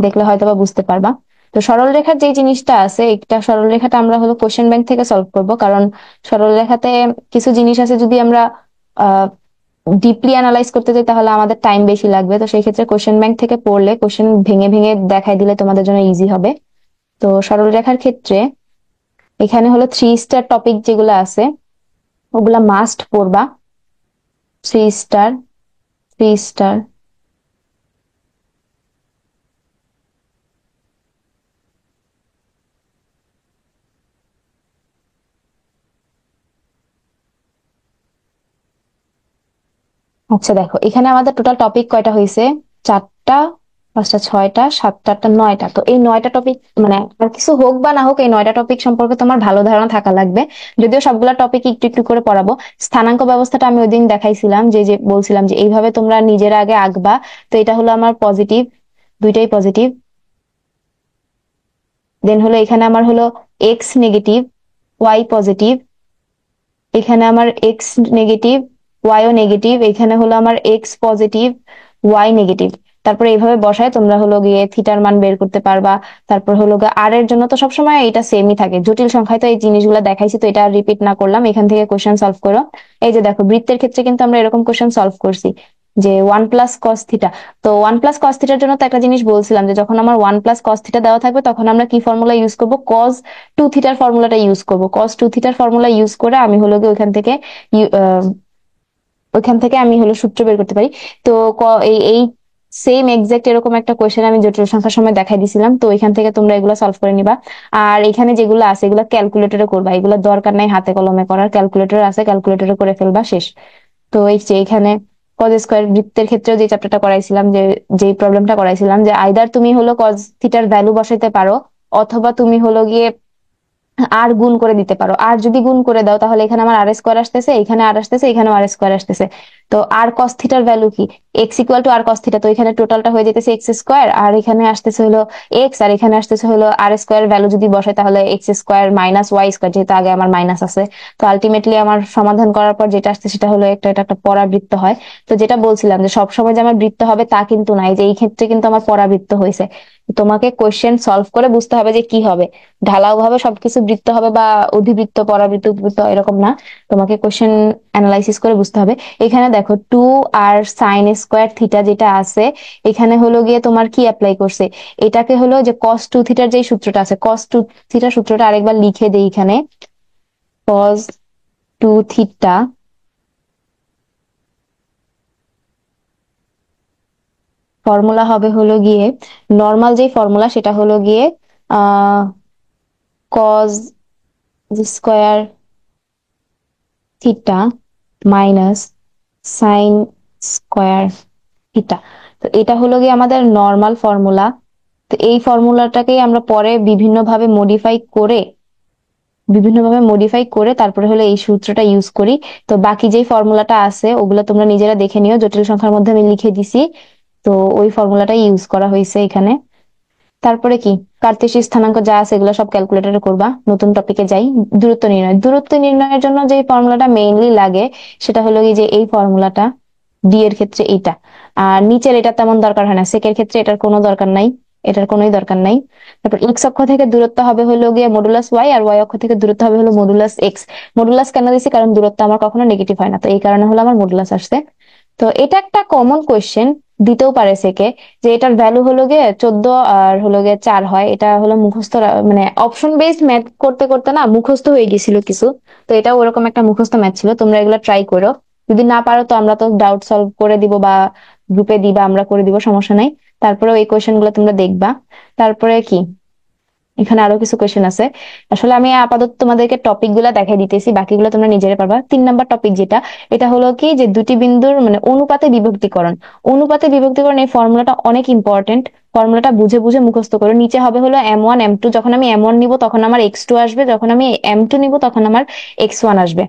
দেখলে হয়তো বা বুঝতে পারবা। তো সরল রেখার যে জিনিসটা আছে, একটা সরল রেখাটা আমরা হলো কোশ্চেন ব্যাংক থেকে সলভ করব, কারণ সরল রেখাতে কিছু জিনিস আছে যদি আমরা ডিপলি অ্যানালাইজ করতে চাই তাহলে আমাদের টাইম বেশি লাগবে। তো সেই ক্ষেত্রে কোশ্চেন ব্যাংক থেকে পড়লে কোশ্চেন ভেঙে ভেঙে দেখাই দিলে তোমাদের জন্য ইজি হবে। তো সরল রেখার ক্ষেত্রে এখানে হলো 3 স্টার টপিক যেগুলো আছে ওগুলা মাস্ট পড়বা। 3 স্টার, 3 স্টার। আচ্ছা দেখো, এখানে আমাদের টোটাল টপিক কয়টা হয়েছে? 4টা, 5টা, 6টা, 7টা, 8টা, 9টা। তো এই 9টা টপিক মানে আর কিছু হোক বা না হোক, এই 9টা টপিক সম্পর্কে তোমার ভালো ধারণা থাকা লাগবে। যদিও সবগুলা টপিক একটু একটু করে পড়াবো। স্থানাঙ্ক ব্যবস্থাটা আমি ওইদিন দেখাইছিলাম, যে যে বলছিলাম যে এইভাবে তোমরা নিজেরা আগে আঁকবা। তো এটা হলো আমার পজিটিভ, দুইটাই পজিটিভ। দেন হলো এখানে আমার হলো এক্স নেগেটিভ, ওয়াই পজিটিভ। এখানে আমার এক্স নেগেটিভ, ওয়াইও নেগেটিভ। এখানে হলো আমার এক্স পজিটিভ, ওয়াই নেগেটিভ। তারপরে এইভাবে বসায় তোমরা হলো গিয়ে থিটার মান বের করতে পারবা। তারপর হলো গিয়ে আর এর জন্য তো সবসময় এটা সেমই থাকে, জটিল সংখ্যায় তো এই জিনিসগুলো দেখাইছি, তো এটা রিপিট না করলাম। এখান থেকে কোশ্চেন সলভ করো। এই যে দেখো, বৃত্তের ক্ষেত্রে কিন্তু আমরা এরকম কোশ্চেন সলভ করছি, যে 1 + cos θ। তো 1 + cos θ জন্য তো একটা জিনিস বলছিলাম, যে যখন আমার 1 + cos θ দেওয়া থাকবে তখন আমরা কি ফর্মুলা ইউজ করবো? cos 2θ ফর্মুলাটা ইউজ করবো। cos 2θ ফর্মুলা ইউজ করে আমি হলো গিয়ে ওইখান থেকে আমি হলো সূত্র বের করতে পারি। তো এই এই সেম এক্সাক্ট এরকম একটা কোয়েশ্চেন আমি জটিল সংখ্যার সময় দেখাই দিছিলাম, তো এখান থেকে তোমরা এগুলো সলভ করে নিবা। আর এখানে যেগুলো আছে এগুলো ক্যালকুলেটরে করবা, এগুলো দরকার নাই হাতে কলমে করার। ক্যালকুলেটর আছে, ক্যালকুলেটরে করে ফেলবা, শেষ। তো এই যে এখানে কজ স্কোয়ার বৃত্তের ক্ষেত্রেও যে চ্যাপ্টারটা করাইছিলাম, যে প্রবলেমটা করাইছিলাম, যে আইদার তুমি হলো কজ থিটার ভ্যালু বসাইতে পারো, অথবা তুমি হলো গিয়ে আর গুণ করে দিতে পারো। আর যদি গুণ করে দাও তাহলে এখানে আমার আর স্কোয়ার আসতেছে, এখানে আর আসতেছে, এখানেও আর স্কোয়ার আসতেছে। তো আর কস থিটার ভ্যালু কি? X equal to r cos theta. তো এখানে টোটালটা হয়ে যেতেছে এক্স স্কোয়ার, আর এখানে আসতেছে হলো এক্স, আর এখানে আসতেছে হলো আর স্কোয়ার ভ্যালু যদি বসাই তাহলে x square minus y square, যেহেতু আগে আমার মাইনাস আছে। তো আলটিমেটলি আমার সমাধান করার পর যেটা আসছে সেটা হলো এটা একটা পরাবৃত্ত হয়। তো যেটা বলছিলাম যে সবসময় যে আমার বৃত্ত হবে তা কিন্তু নাই, যে এই ক্ষেত্রে কিন্তু আমার পরাবৃত্ত হয়েছে। তোমাকে কোশ্চেন সলভ করে বুঝতে হবে যে কি হবে। ঢালাও ভাবে সবকিছু বৃত্ত হবে বা অধিবৃত্ত, পরাবৃত্ত, উপবৃত্ত এরকম না। তোমাকে কোশ্চেন অ্যানালাইসিস করে বুঝতে হবে। এখানে দেখো 2r sin² θ যেটা আছে, এখানে হলো গিয়ে তোমার কি অ্যাপ্লাই করছে? এটাকে হলো যে cos 2θ যে সূত্রটা আছে, cos 2θ সূত্রটা আরেকবার লিখে দেই এখানে। cos 2θ ফর্মুলা হবে হলো গিয়ে, নর্মাল যে ফর্মুলা সেটা হলো গিয়ে আহ cos² θ মাইনাস sin²θ। তো এটা হলো গিয়ে আমাদের নর্মাল ফর্মুলা। তো এই ফর্মুলাটাকেই আমরা পরে বিভিন্নভাবে মডিফাই করে তারপরে হলো এই সূত্রটা ইউজ করি। তো বাকি যেই ফর্মুলাটা আছে ওগুলো তোমরা নিজেরা দেখে নিও, জটিল সংখ্যার মধ্যে আমি লিখে দিছি। তো ওই ফর্মুলাটাই ইউজ করা হয়েছে এখানে। তারপরে কি, কার্তেশীয় স্থানাঙ্ক যা আছে এগুলো সব ক্যালকুলেটরে করবা। নতুন টপিকে যাই, দূরত্ব নির্ণয়ের জন্য যে ফর্মুলাটা মেইনলি লাগে সেটা হলো কি, যে এই ফর্মুলাটা ডি এর ক্ষেত্রে এইটা। আর নিচের এটা তেমন দরকার হয় না, সেকের ক্ষেত্রে এটার কোনো দরকার নাই, এটার কোনোই দরকার নাই। তারপর এক্স অক্ষ থেকে দূরত্ব হবে হলো গিয়ে মডুলাস ওয়াই, আর ওয়াই অক্ষ থেকে দূরত্ব হবে হলো মডুলাস এক্স। মডুলাস কেন দিছি? কারণ দূরত্ব আমার কখনো নেগেটিভ হয় না, তো এই কারণে হলো আমার মডুলাস আসছে। তো এটা একটা কমন কোয়েশ্চেন, দিতেও পারে সেকে, যে এটার ভ্যালু হলো গিয়ে 14 আর হলো গিয়ে 4 হয়। এটা হলো মুখস্থ মানে অপশন বেসড ম্যাথ করতে করতে না মুখস্থ হয়ে গেছিল কিছু। তো এটাও ওরকম একটা মুখস্থ ম্যাথ ছিল, তোমরা এগুলো ট্রাই করো। যদি না পারো তো আমরা তো ডাউট সলভ করে দিব, বা গ্রুপে দিবা, আমরা করে দিব, সমস্যা নাই। তারপরে এই কোয়েশ্চেন গুলো তোমরা দেখবা। তারপরে কি, এখানে আরো কিছু কোয়েশ্চেন আছে। আসলে আমি আপাতত তোমাদেরকে টপিক গুলা দেখাই দিতেছি, বাকিগুলো তোমরা নিজেরা পারবা। 3 নাম্বার টপিক যেটা, এটা হলো কি, যে দুটি বিন্দুর মানে অনুপাতে বিভক্তিকরণ। অনুপাতে বিভক্তিকরণ এই ফর্মুলাটা অনেক ইম্পর্টেন্ট। ফর্মুলাটা বুঝে বুঝে মুখস্থ করো। নিচে হবে হলো m1 m2, যখন আমি m1 নিব তখন আমার x2 আসবে, যখন আমি m2 নিব তখন আমার x1 আসবে।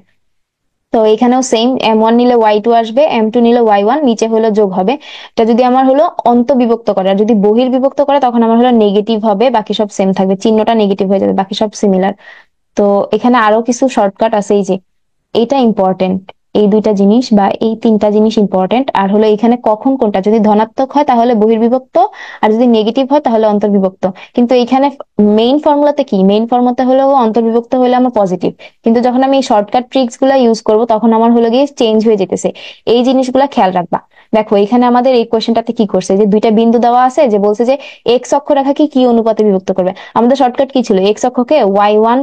তো এখানেও সেম, m1 নিলে y2 আসবে, m2 নিলে y1, নিচে হলো যোগ হবে। এটা যদি আমার হলো অন্তবিভক্ত করে, আর যদি বহির্বিভক্ত করে তখন আমার হলো নেগেটিভ হবে, বাকি সব সেম থাকবে, চিহ্নটা নেগেটিভ হয়ে যাবে, বাকি সব সিমিলার। তো এখানে আরো কিছু শর্টকাট আছে, এই যে এইটা ইম্পর্টেন্ট। এই দুইটা জিনিস বা এই তিনটা জিনিস ইম্পর্টেন্ট। আর হলো এখানে কখন কোনটা, যদি ধনাত্মক হয় তাহলে বহির্বিভক্ত, আর যদি নেগেটিভ হয় তাহলে অন্তর্বিভক্ত। কিন্তু এখানে মেইন ফর্মুলাতে কি, মেইন ফর্মুলাতে হলো অন্তর্বিভক্ত হলে আমার পজিটিভ, কিন্তু যখন আমি এই শর্টকাট ট্রিক্স গুলা ইউজ করবো তখন আমার হলো গিয়ে চেঞ্জ হয়ে যেতেছে। এই জিনিসগুলা খেয়াল রাখবা। দেখো এখানে আমাদের এই কোয়েশ্চেনটাতে কি করছে, যে দুইটা বিন্দু দেওয়া আছে, যে বলছে যে এক্স অক্ষরেখাকে কি অনুপাতে বিভক্ত করবে। আমাদের শর্টকাট কি ছিল, এক্স অক্ষকে y1,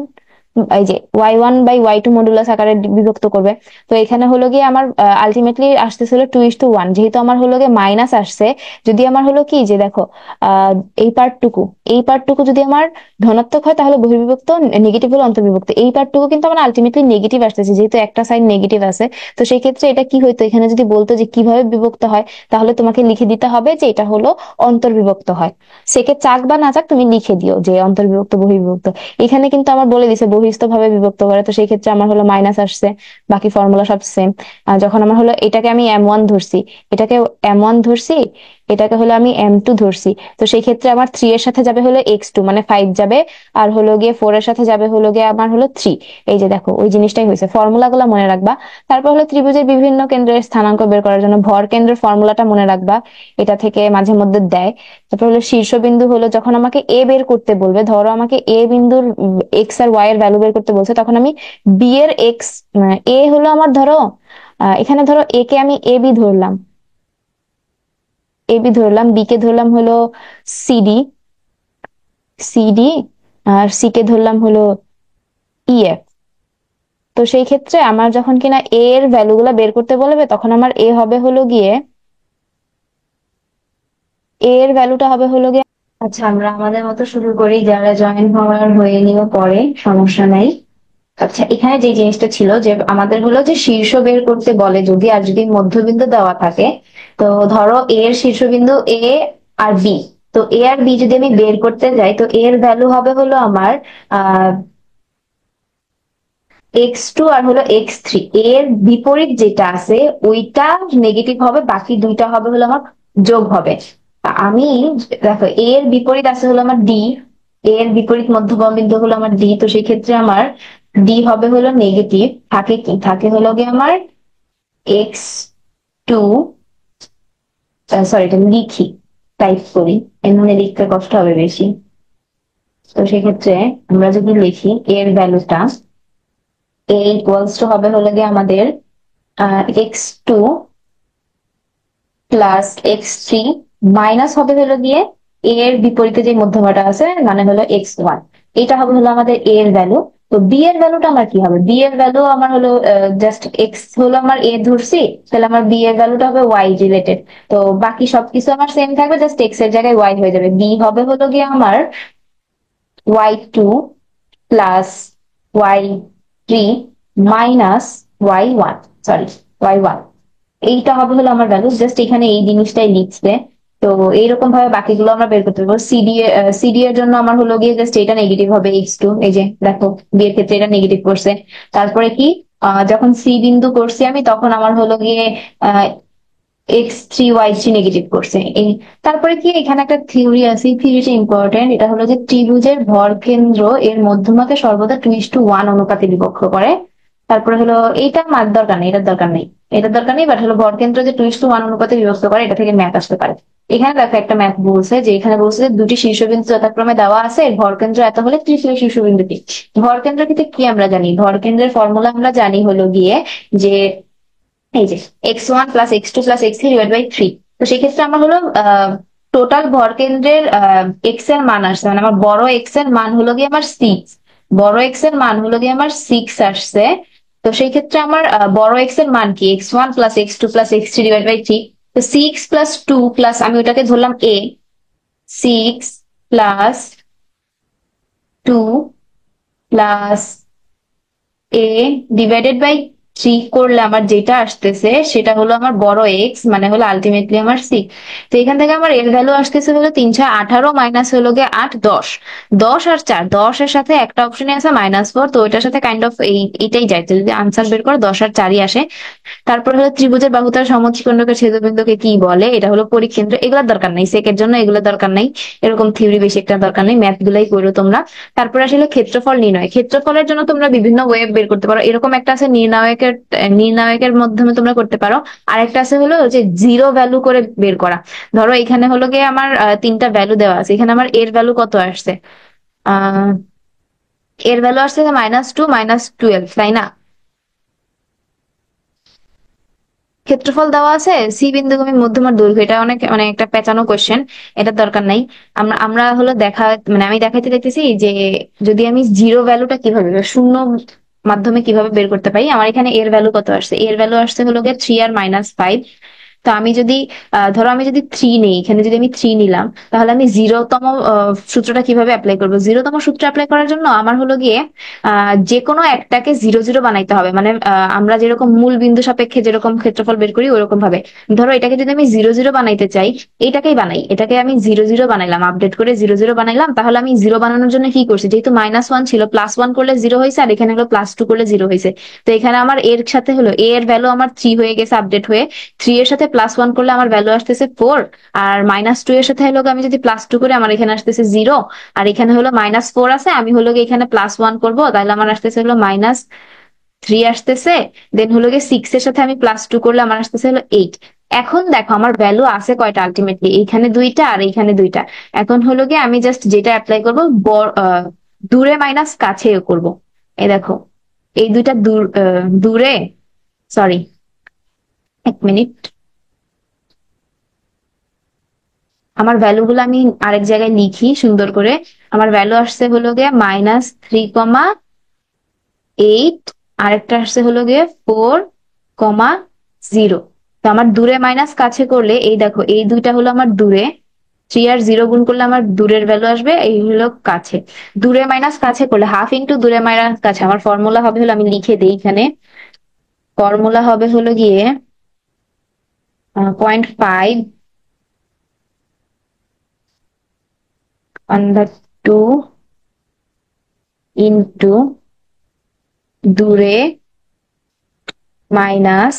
এই যে y1/y2 মডুলাস আকারে বিভক্ত করবে। তো এখানে হলো গিয়ে আমার আলটিমেটলি আসতেছিল 2:1, যেহেতু আমার হলো গিয়ে মাইনাস আসছে। যদি আমার হলো কি যে দেখো আহ এই পার্টটুকু, এই পার্টটুকু যদি আমার ধনাত্মক হয় তাহলে বহির্বিভক্ত, নেগেটিভ হলে অন্তর্বিভক্ত। এই পার্টটুকু কিন্তু আমার আলটিমেটলি নেগেটিভ আসতেছে, যেহেতু একটা সাইড নেগেটিভ আছে। তো সেই ক্ষেত্রে এটা কি হইতো, এখানে যদি বলতো যে কিভাবে বিভক্ত হয়, তাহলে তোমাকে লিখে দিতে হবে যে এটা হলো অন্তর্বিভক্ত হয়। সেকে চাক বা না চাক তুমি লিখে দিও যে অন্তর্বিভক্ত বহির্বিভক্ত। এখানে কিন্তু আমার বলে দিছে বহিস্থ ভাবে বিভক্ত করে, তো সেই ক্ষেত্রে আমার হলো মাইনাস আসছে। বাকি ফর্মুলা সব সেম। যখন আমার হলো এটাকে আমি m1 ধরছি, এটাকে m1 ধরছি, এটাকে হলো আমি m2 ধরছি, তো সেই ক্ষেত্রে আমার 3 এর সাথে যাবে হলো x2 মানে 5 যাবে, আর হলো গিয়ে 4 এর সাথে যাবে হলো গিয়ে আমার হলো 3। এই যে দেখো ওই জিনিসটাই হয়েছে, ফর্মুলা গুলা মনে রাখবা। তারপর হলো ত্রিভুজের বিভিন্ন কেন্দ্রের স্থানাঙ্ক বের করার জন্য ভর কেন্দ্রের ফর্মুলাটা মনে রাখবা, এটা থেকে মাঝে মধ্যে দেয়। তারপর হলো শীর্ষবিন্দু হলো যখন আমাকে এ বের করতে বলবে, ধরো আমাকে এ বিন্দুর এক্স আর ওয়াই এর ভ্যালু বের করতে বলছে, তখন আমি বি এর এক্স, এ হলো আমার ধরো এখানে ধরো এ কে আমি এ বি ধরলাম, এ বি ধরলাম, বি কে ধরলাম হলো সিডি, সিডি, আর সি কে ধরলাম হলো ইএফ। তো সেই ক্ষেত্রে আমার যখন কিনা এ এর ভ্যালু গুলা বের করতে বলবে, তখন আমার এ হবে হলো গিয়ে, এ এর ভ্যালুটা হবে হলো গিয়ে, আচ্ছা আমরা আমাদের মতো শুরু করি, যারা জয়েন হওয়ার হয়ে নিও পরে, সমস্যা নাই। আচ্ছা এখানে যে জিনিসটা ছিল যে আমাদের হলো যে শীর্ষ বের করতে বলে যদি, আর যদি মধ্যবিন্দু দেওয়া থাকে, তো ধরো এ এর শীর্ষবিন্দু এ আর বি, তো এ আর বি যদি আমি বের করতে যাই, তো এর ভ্যালু হবে হলো আমার আহ x2 আর হলো x3। এর বিপরীত যেটা আছে ওইটা নেগেটিভ হবে, বাকি দুইটা হবে হলো আমার যোগ হবে। আমি দেখো এর বিপরীত আছে হলো আমার ডি, এর বিপরীত মধ্যবর্তী বিন্দু হলো আমার ডি, তো সেই ক্ষেত্রে আমার ডি হবে হলো নেগেটিভ, থাকে কি থাকে হলো গিয়ে আমার x2, সরি এটা লিখি, টাইপ করি, এমনি লিখতে কষ্ট হবে বেশি। তো সেক্ষেত্রে আমরা যদি লিখি এর ভ্যালুটা, এ ইকুয়ালস টু হবে হলো গিয়ে আমাদের x2 প্লাস x3 মাইনাস হবে হলো গিয়ে এর বিপরীতে যে মধ্যমাটা আছে মানে হলো x1। এটা হবে হলো আমাদের a এর ভ্যালু। তো b এর ভ্যালুটা আমার কি হবে, b এর ভ্যালু আমার হলো জাস্ট x হলো আমার a ধরছি, তাহলে আমার b এর ভ্যালুটা হবে y রিলেটেড। তো বাকি সবকিছু আমার সেম থাকবে, জাস্ট x এর জায়গায় y হয়ে যাবে। b হবে হলো গিয়ে আমার y2 plus y3 minus y1, sorry y1। এইটা হবে হলো আমার ভ্যালু, জাস্ট এখানে এই জিনিসটাই লিখছে। তো এইরকম ভাবে বাকিগুলো আমরা বের করতে পারবো। সিডি এর জন্য আমার হলো গিয়ে জাস্ট এটা নেগেটিভ হবে x2, এই যে দেখো বি এর ক্ষেত্রে এটা নেগেটিভ করছে। তারপরে কি যখন সি বিন্দু করছি আমি, তখন আমার হলো গিয়ে x3 y3 নেগেটিভ করছে এই। তারপরে কি এখানে একটা থিওরি আছে, থিওরিটা ইম্পর্টেন্ট, এটা হলো যে ত্রিভুজের ভর কেন্দ্র এর মধ্যমাকে সর্বদা 2:1 অনুপাতে বিভক্ত করে। তারপরে হলো এইটা মার দরকার নেই, এটার দরকার নেই, এটার দরকার নেই, বাট হলো ভর কেন্দ্র যে 2:1 অনুপাতে বিভক্ত করে, এটা থেকে ম্যাথ আসতে পারে। এখানে দেখো একটা ম্যাথ বলছে, যে এখানে বলছে যে দুটি শীর্ষবিন্দু যথাক্রমে দেওয়া আছে, এর ভর কেন্দ্র এত হলে তৃতীয় শীর্ষবিন্দুটি। ভর কেন্দ্র কিন্তু কি আমরা জানি, ভর কেন্দ্রের ফর্মুলা আমরা জানি হলো গিয়ে যে এই যে x1 plus x2 plus x3 divide by 3। তো সেক্ষেত্রে আমার হলো টোটাল ভর কেন্দ্রের এক্স এর মান আসছে, মানে আমার বড় এক্স এর মান হলো গিয়ে আমার 6, বড় এক্স এর মান হলো গিয়ে আমার 6 আসছে। তো সেই ক্ষেত্রে আমার বড় এক্স এর মান কি, x1 plus x2 plus x3 divide by 3। তো 6 প্লাস 2 প্লাস আমি ওটাকে ধরলাম a, 6 plus 2 plus a divided by 3 করলে আমার যেটা আসতেছে সেটা হলো আমার বড় এক্স, মানে হলো আলটিমেটলি আমার 6। তো এখান থেকে আমার এর ভ্যালু আসতেছে হলো 318, মাইনাস হলো গিয়ে 8, 10, 10 আর 4, 10 এর সাথে একটা অপশনে আছে -4, তো ওইটার সাথে কাইন্ড অফ এইটাই যায়, তো যদি আনসার বের করো 10 আর 4ই আসে। তারপর হলো ত্রিভুজের বাহুতার সমদ্বিখণ্ডকের ছেদবিন্দুকে কি বলে, এটা হলো পরিকেন্দ্র। এগুলোর দরকার নাই, সেকের জন্য এগুলো দরকার নাই, এরকম থিওরি বেশি একটা দরকার নেই, ম্যাথ গুলাই করো তোমরা। তারপর আসলে ক্ষেত্রফল নির্ণয়, ক্ষেত্রফলের জন্য তোমরা বিভিন্ন ওয়েব বের করতে পারো, এরকম একটা আছে নির্ণায়কের নির্ণায়কের মাধ্যমে তোমরা করতে পারো। আরেকটা আছে হলো যে জিরো ভ্যালু করে বের করা। ধরো এখানে হলো গিয়ে আমার তিনটা ভ্যালু দেওয়া আছে, এখানে আমার এর ভ্যালু কত আসছে, আহ এর ভ্যালু আসছে -2 -12, তাই না? ক্ষেত্রফল দেওয়া আছে সি বিন্দুগামী মধ্যমার দৈর্ঘ্য, এটা অনেক মানে একটা পেঁচানো কোশ্চেন, এটার দরকার নাই। আমরা আমরা হলো মানে আমি দেখাইতে দেখতেছি যে যদি আমি জিরো ভ্যালুটা কিভাবে শূন্য মাধ্যমে কিভাবে বের করতে পারি। আমার এখানে এর ভ্যালু কত আসছে, এর ভ্যালু আসছে হলো গিয়ে 3 আর -5। তো আমি যদি ধরো আমি যদি 3 নেই, এখানে যদি আমি 3 নিলাম, তাহলে আমি জিরোতম সূত্রটা কিভাবে অ্যাপ্লাই করবো? জিরোতম সূত্র অ্যাপ্লাই করার জন্য আমার হলো গিয়ে যে কোনো একটাকে জিরো জিরো বানাইতে হবে, মানে আমরা যেরকম মূল বিন্দু সাপেক্ষে যেরকম ক্ষেত্রফল বের করি ওরকম ভাবে। ধরো এটাকে যদি আমি জিরো জিরো বানাইতে চাই, এইটাকেই বানাই, এটাকে আমি জিরো জিরো বানাইলাম, আপডেট করে জিরো জিরো বানাইলাম। তাহলে আমি জিরো বানানোর জন্য কি করছি, যেহেতু -1 ছিল, +1 করলে জিরো হয়েছে, আর এখানে হলো +2 করলে জিরো হয়েছে। তো এখানে আমার এর সাথে হলো এ এর ভ্যালু আমার 3 হয়ে গেছে আপডেট হয়ে। 3 এর সাথে +1 করলে আমার ভ্যালু আসতেছে 4, আর -2 এর সাথে হলো আমি যদি +2 করি আমার এখানে আসতেছে 0, আর এখানে হলো -4 আছে, আমি হলো এখানে +1 করবো, তাহলে আমার আসতেছে হলো -3 আসতেছে। দেন হলো গিয়ে 6 এর সাথে আমি +2 করলে আমার আসতেছে হলো 8। এখন দেখো আমার ভ্যালু আছে কয়টা আলটিমেটলি, এইখানে দুইটা আর এইখানে দুইটা। এখন হলো গিয়ে আমি জাস্ট যেটা অ্যাপ্লাই করবো, দূরে মাইনাস কাছে করব। এই দেখো এই দুইটা দূরে, সরি 1 মিনিট, আমার ভ্যালু গুলো আমি আরেক জায়গায় লিখি সুন্দর করে। আমার ভ্যালু আসছে হলো গিয়ে -3,8, আরেকটা আসছে হলো গিয়ে 4,0। তো আমার দূরে মাইনাস কাছে করলে এই দেখো এই দুইটা হলো আমার দূরে, 3 আর 0 গুণ করলে আমার দূরের ভ্যালু আসবে, এই হলো কাছে। দূরে মাইনাস কাছে করলে হাফ ইন্টু দূরে মাইনাস কাছে, আমার ফর্মুলা হবে হলো, আমি লিখে দিই এখানে, ফর্মুলা হবে হলো গিয়ে 0.5 on the 2 ইন্টু দূরে মাইনাস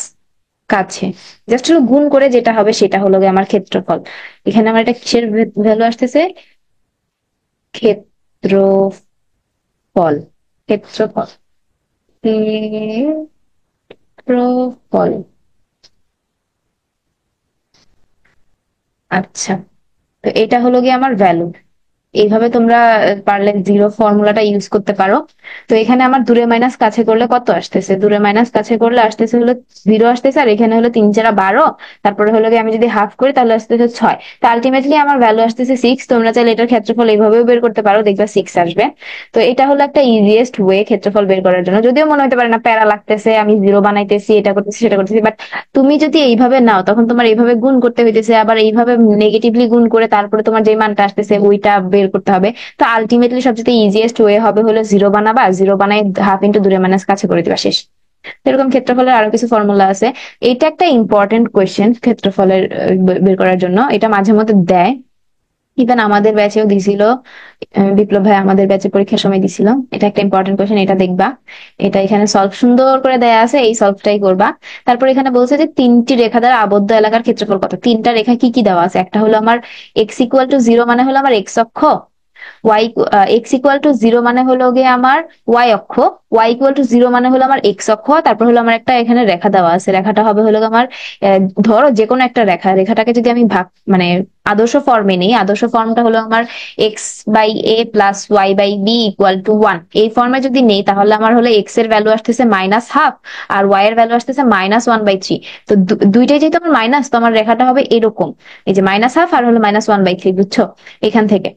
কাছে, জাস্ট হলো গুণ করে যেটা হবে সেটা হলো গিয়ে আমার ক্ষেত্রফল। এখানে আমার এটা কিসের ভ্যালু আসতেছে, ক্ষেত্রফল, ক্ষেত্রফল, ক্ষেত্রফল। আচ্ছা, তো এটা হলো গিয়ে আমার ভ্যালু। এইভাবে তোমরা পারলে জিরো ফর্মুলাটা ইউজ করতে পারো। তো এখানে আমার দূরে মাইনাস কাছে করলে কত আসতেছে, দূরে মাইনাস কাছে করলে আসতেছে হলো 0 আসতেছে, আর এখানে হলো 3 4 12, তারপরে হলো গিয়ে আমি যদি হাফ করি তাহলে আসতেছে 6। তো আলটিমেটলি আমার ভ্যালু আসতেছে 6। তোমরা চাইলে এটার ক্ষেত্রফল এইভাবেও বের করতে পারো, দেখবা 6 আসবে। তো এটা হলো একটা ইজিয়েস্ট ওয়ে ক্ষেত্রফল বের করার জন্য। যদিও মনে হতে পারে না প্যারা লাগতেছে, আমি জিরো বানাইতেছি, এটা করতেছি সেটা করতেছি, বাট তুমি যদি এইভাবে নাও তখন তোমার এইভাবে গুণ করতে হইতেছে, আবার এইভাবে নেগেটিভলি গুণ করে তারপরে তোমার যে মানটা আসতেছে ওইটা বের করতে হবে। তো আলটিমেটলি সবচেয়ে ইজিয়েস্ট ওয়ে হবে হলো জিরো বানাবা, জিরো বানাই হাফ ইন্টু দূরে মাইনাস কাছে করে দিবা, শেষ। এরকম ক্ষেত্রফলের আরো কিছু ফর্মুলা আছে। এটা একটা ইম্পর্টেন্ট কোয়েশ্চেন ক্ষেত্রফলের বের করার জন্য, এটা মাঝে মধ্যে দেয়, ইভেন আমাদের ব্যাচেও দিছিল, বিপ্লব ভাই আমাদের ব্যাচে পরীক্ষার সময় দিছিল। এটা একটা ইম্পর্টেন্ট কোয়েশ্চেন, এটা দেখবা। এটা এখানে সলভ সুন্দর করে দেয়া আছে, এই সলভটাই করবা। তারপর এখানে বলছে যে 3টি রেখা দ্বারা আবদ্ধ এলাকার ক্ষেত্রফল কত। 3টা রেখা কি কি দেওয়া আছে, একটা হলো আমার x=0 মানে হলো আমার এক্স অক্ষ, x=0 মানে হলো গিয়ে আমার ওয়াই অক্ষ, y=0 মানে হলো আমার এক্স অক্ষ। তারপর হলো আমার একটা এখানে রেখা দেওয়া আছে, রেখাটা হবে হলো আমার ধরো যে কোনো একটা রেখা, রেখাটাকে যদি আমি ভাগ মানে আদর্শ ফর্মে নেই, আদর্শ ফর্মটা হলো আমার x/a + y/b = 1। এই ফর্মে যদি নেই তাহলে আমার হলো x এর ভ্যালু আসতেছে -1/2 আর y এর ভ্যালু আসতেছে -1/3। তো দুইটাই যেহেতু আমার মাইনাস, তো আমার রেখাটা হবে এরকম, এই যে -1/2 আর হলো -1/3, বুঝছো? এখান থেকে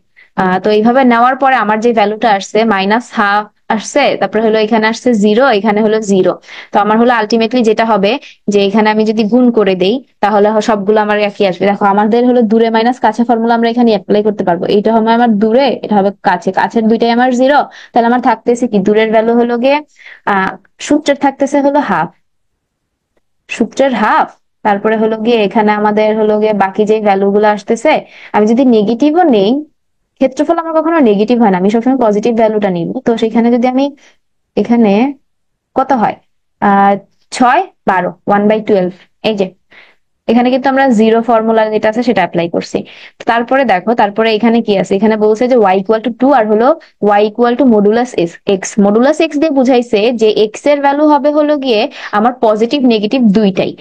তো এইভাবে নেওয়ার পরে আমার যে ভ্যালুটা আসছে -1/2 আসছে, তারপরে হলো এখানে আসছে 0, এখানে হলো 0। তো আমার হলো আলটিমেটলি যেটা হবে যে এখানে আমি যদি গুণ করে দেই তাহলে সবগুলো আমার একই আসবে। দেখো আমাদের হলো দূরে মাইনাস কাছে ফর্মুলা আমরা এখানে অ্যাপ্লাই করতে পারবো। এইটা হবে আমার দূরে, এটা হবে কাছে, কাছের দুইটাই আমার 0। তাহলে আমার থাকতেছে কি, দূরের ভ্যালু হলো গিয়ে আহ সূত্রের থাকতেছে হলো হাফ, সূত্রের হাফ। তারপরে হলো গিয়ে এখানে আমাদের হলো গিয়ে বাকি যে ভ্যালু গুলো আসতেছে, আমি যদি নেগেটিভও নেই, ক্ষেত্রফল আমার কখনো নেগেটিভ হয় না, আমি সবসময় পজিটিভ ভ্যালুটা নিব। তো সেখানে যদি আমি এখানে কত হয়, 6 12, 1/12, এই যে এখানে কিন্তু আমরা জিরো ফর্মুলা যেটা আছে সেটা অ্যাপ্লাই করছি। তারপরে দেখো, তারপরে এখানে কি আছে, এখানে বলছে যে ওয়াই ইকুয়াল টু 2 আর হলো y equal to modulus x. Modulus x দিয়ে বুঝাইছে যে এক্স এর ভ্যালু হবে হলো গিয়ে আমার পজিটিভ নেগেটিভ দুইটাই।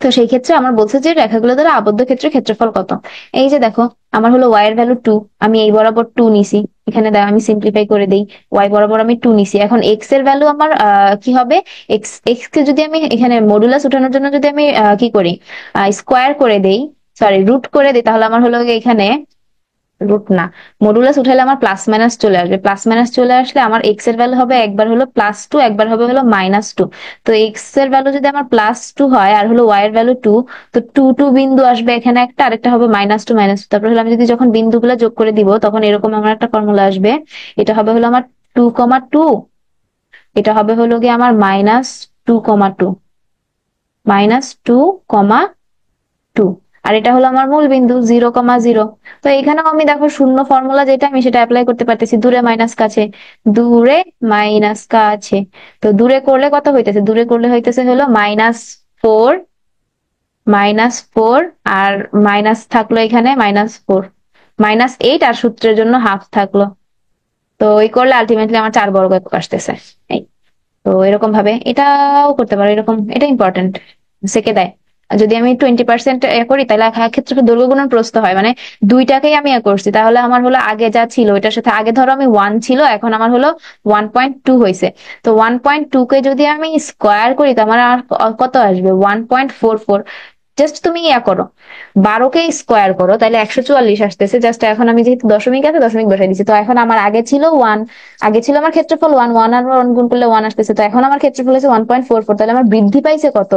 তো সেই ক্ষেত্রে আমার বলছে যে রেখাগুলো দ্বারা আবদ্ধ ক্ষেত্রের ক্ষেত্রফল কত। এই যে দেখো, আমার হলো ওয়াই এর ভ্যালু 2, আমি এই বরাবর 2 নিছি। এখানে আমি সিম্পলিফাই করে দেই, ওয়াই বরাবর আমি 2 নিছি। এখন এক্স এর ভ্যালু আমার কি হবে, এক্স এক্স কে যদি আমি এখানে মডুলাস উঠানোর জন্য যদি আমি কি করি, স্কোয়ার করে দেই, সরি রুট করে দিই, তাহলে আমার হলো গিয়ে এখানে রুট না, মডুলাস উঠাইলে আমার প্লাস মাইনাস চলে আসবে। প্লাস মাইনাস চলে আসলে আমার এক্স এর ভ্যালু হবে একবার হলো +2, একবার হবে হলো -2। তো এক্স এর ভ্যালু যদি আমার +2 হয় আর হলো ওয়াই এর ভ্যালু 2, তো 2 বিন্দু আসবে এখানে একটা, আরেকটা হবে -2 তারপর হলো আমি যদি যখন বিন্দুগুলো যোগ করে দিব তখন এরকম আমার একটা ফর্মুলা আসবে। এটা হবে হলো আমার 2,2, এটা হবে হলো গিয়ে আমার -2,2, -2,2, আর এটা হলো আমার মূল বিন্দু 0,0। তো এখানেও আমি দেখো শূন্য ফর্মুলা যেটা আমি সেটা অ্যাপ্লাই করতে পারতেছি, দূরে মাইনাস কাছে, দূরে মাইনাস কাছে। তো দূরে করলে কত হইতেছে, দূরে করলে হইতেছে হলো -4, -4, আর মাইনাস থাকলো এখানে -4, -8, আর সূত্রের জন্য হাফ থাকলো। তো এই করলে আলটিমেটলি আমার 4 বর্গ একক আসতেছে। এই তো এরকম ভাবে এটাও করতে পারো, এরকম এটা ইম্পর্টেন্ট সেকে দেয়। আর যদি আমি 20% করি তাহলে ক্ষেত্রফল দৈর্ঘ্য গুণন প্রস্থ হয়, মানে দুইটাকেই আমি করছি, তাহলে আমার হলো আগে যা ছিল ওইটার সাথে, আগে ধরো আমি 1 ছিল, এখন আমার হলো 1.2 হয়েছে। তো 1.2 কে যদি আমি স্কোয়ার করি তো আমার আর কত আসবে, 1.44। জাস্ট তুমি করো, 12 কে স্কোয়ার করো, তাহলে 144 আসতেছে। জাস্ট এখন আমি যেহেতু দশমিক আছে দশমিক বসাই দিচ্ছি। তো এখন আমার আগে ছিল 1, আগে ছিল আমার ক্ষেত্রফল 1, 1 আর 1 গুণ করলে 1 আসতেছে। তো এখন আমার ক্ষেত্রফল হচ্ছে 1.44, তাহলে আমার বৃদ্ধি পাইছে কত,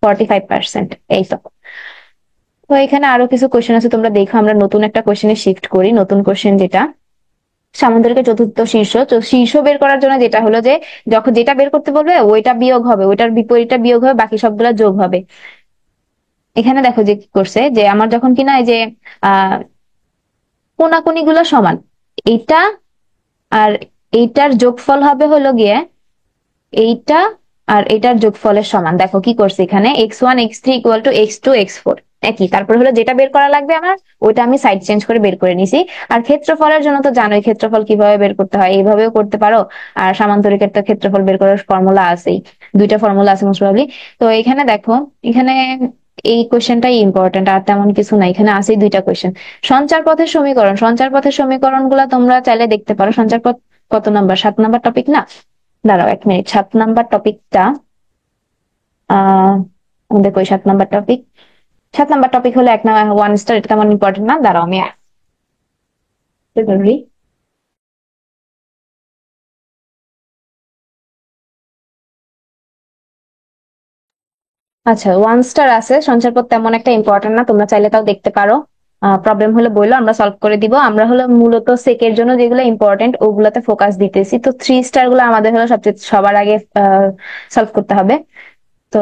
45%। এই তো। তো এখানে আরো কিছু কোয়েশ্চেন আছে, তোমরা দেখো। আমরা নতুন একটা কোয়েশ্চেনে শিফট করি। নতুন কোয়েশ্চেন যেটা, সামান্তরিকের চতুর্থ শীর্ষ, তো শীর্ষ বের করার জন্য যেটা হলো যে যখন যেটা বের করতে বলবে ওইটা বিয়োগ হবে, ওইটার বিপরীতটা বিয়োগ হবে, বাকি সবগুলা যোগ হবে। এখানে দেখো যে কি করছে, যে আমার যখন কিনা এই যে আহ কোনাকুনি গুলো সমান, এইটা আর এইটার যোগফল হবে হলো গিয়ে এইটা আর এটার যোগফলের সমান। দেখো কি করছে এখানে, x1 x3 = x2 x4 একই। তারপর হলো যেটা বের করা লাগবে আমার, ওইটা আমি সাইড চেঞ্জ করে বের করে নিছি। আর ক্ষেত্রফলের জন্য তো জানোই ক্ষেত্রফল কিভাবে বের করতে হয়, এইভাবেও করতে পারো। আর সামান্তরিকের তো ক্ষেত্রফল বের করার ফর্মুলা আছেই, দুইটা ফর্মুলা আছে মোস্ট প্রবাবলি। তো এখানে দেখো, এখানে এই কোয়েশ্চেনটাই ইম্পর্টেন্ট, আর তেমন কিছু না। এখানে আছে দুইটা কোয়েশ্চেন। সঞ্চার পথের সমীকরণ, সঞ্চার পথের সমীকরণ গুলা তোমরা চাইলে দেখতে পারো। সঞ্চার পথ কত নাম্বার, 7 নাম্বার টপিক না, দাঁড়াও 1 মিনিট, 7 নাম্বার টপিকটা আমাদের কই 7 নাম্বার টপিক, 7 নাম্বার টপিক হলো 1 স্টার, এটা তেমন ইম্পর্টেন্ট না, দাঁড়াও আমি বলি। আচ্ছা, 1 স্টার আছে, সঞ্চয়পদ তেমন একটা ইম্পর্টেন্ট না, তোমরা চাইলে তাও দেখতে পারো। প্রবলেম হলে বললো, আমরা সলভ করে দিব। আমরা হলো মূলত সেকের জন্য যেগুলো ইম্পর্টেন্ট ওগুলাতে ফোকাস দিতেছি। তো 3 স্টার গুলো আমাদের হলো সবচেয়ে সবার আগে সলভ করতে হবে। তো